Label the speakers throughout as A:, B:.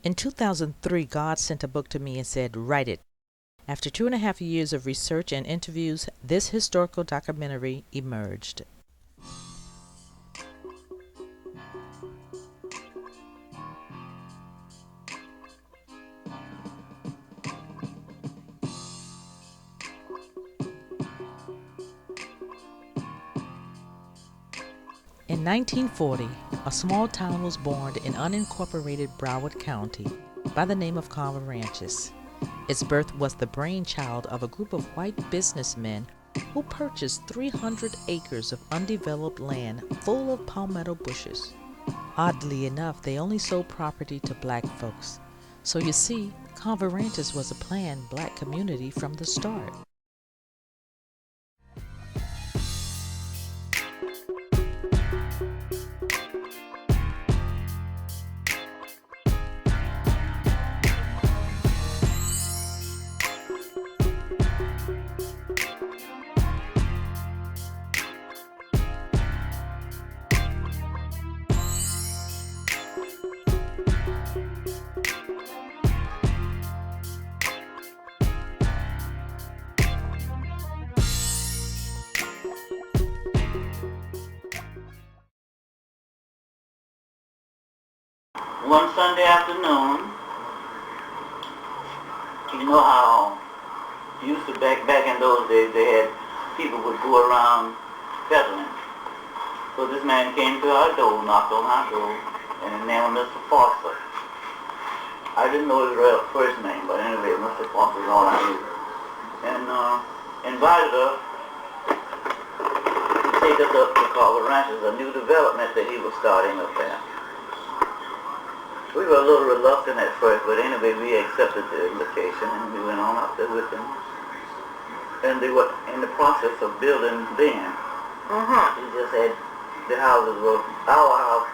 A: In 2003, God sent a book to me and said, "Write it." After 2.5 years of research and interviews, this historical documentary emerged. In 1940, a small town was born in unincorporated Broward County by the name of Carver Ranches. Its birth was the brainchild of a group of white businessmen who purchased 300 acres of undeveloped land full of palmetto bushes. Oddly enough, they only sold property to black folks. So you see, Carver Ranches was a planned black community from the start.
B: One Sunday afternoon, you know how used to back in those days they had people would go around peddling. So this man came to our door, knocked on our door, and his name was Mr. Foster. I didn't know his real first name, but anyway, Mr. Foster is all I knew. And invited us to take us up to Carver Ranches, a new development that he was starting up there. We were a little reluctant at first, but anyway, we accepted the invitation and we went on up there with them. And they were in the process of building then. We just had the houses were our house,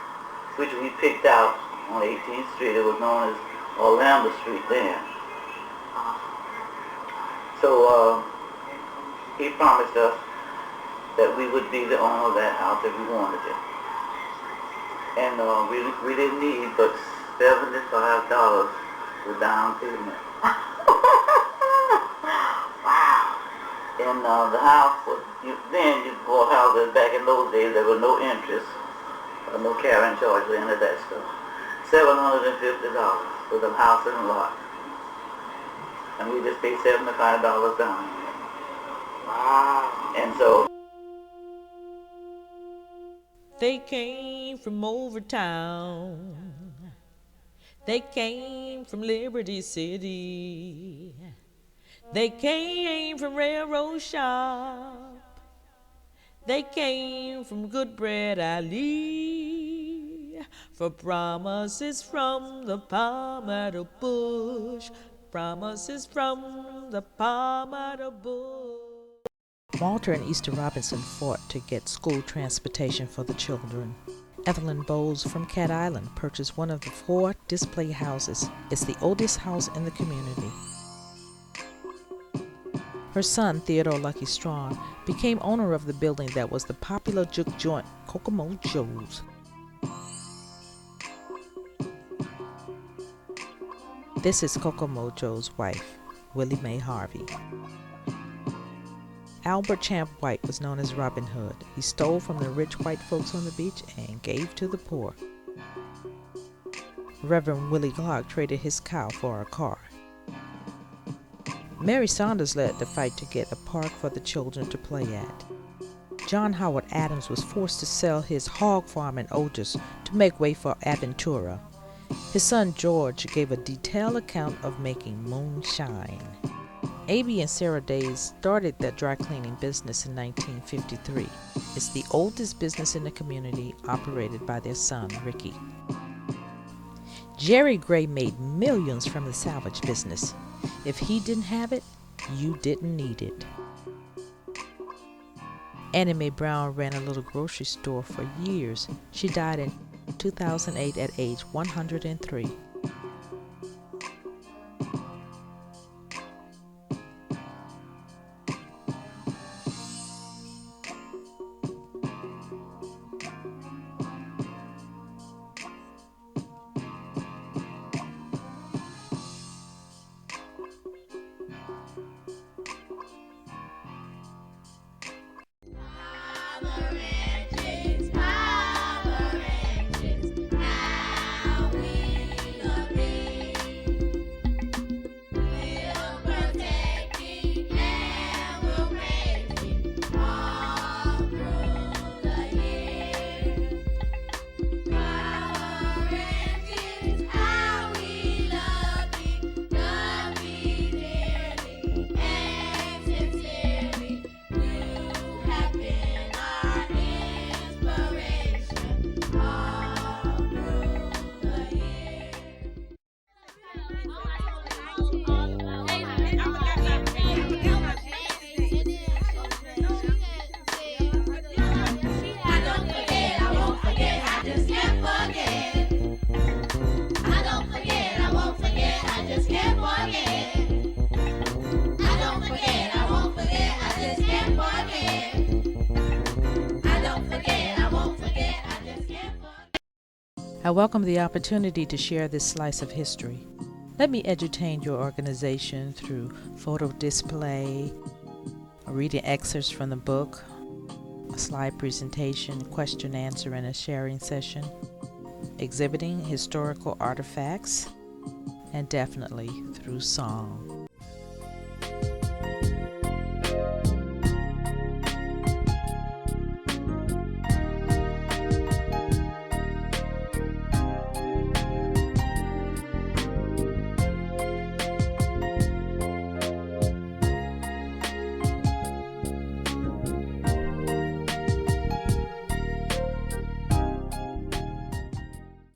B: which we picked out on 18th Street. It was known as Orlando Street then. So he promised us that we would be the owner of that house if we wanted it. And we didn't need but $75 for down payment. Wow. And the house was, then you bought houses back in those days, there was no interest, no carrying charge or any of that stuff. $750 for the house and lot. And we just paid $75 down. Wow. And so
A: They came from over town. They came from Liberty City. They came from Railroad Shop. They came from Good Bread Alley. For promises from the Palmetto bush. Promises from the Palmetto bush. Walter and Easter Robinson fought to get school transportation for the children. Evelyn Bowles from Cat Island purchased one of the 4 display houses. It's the oldest house in the community. Her son, Theodore Lucky Strong, became owner of the building that was the popular juke joint, Kokomo Joe's. This is Kokomo Joe's wife, Willie Mae Harvey. Albert Champ White was known as Robin Hood. He stole from the rich white folks on the beach and gave to the poor. Reverend Willie Clark traded his cow for a car. Mary Saunders led the fight to get a park for the children to play at. John Howard Adams was forced to sell his hog farm in Otis to make way for Aventura. His son George gave a detailed account of making moonshine. A.B. and Sarah Days started their dry cleaning business in 1953. It's the oldest business in the community, operated by their son, Ricky. Jerry Gray made millions from the salvage business. If he didn't have it, you didn't need it. Annie Mae Brown ran a little grocery store for years. She died in 2008 at age 103. welcome the opportunity to share this slice of history. Let me edutain your organization through photo display, reading excerpts from the book, a slide presentation, question answer, and a sharing session, exhibiting historical artifacts, and definitely through song.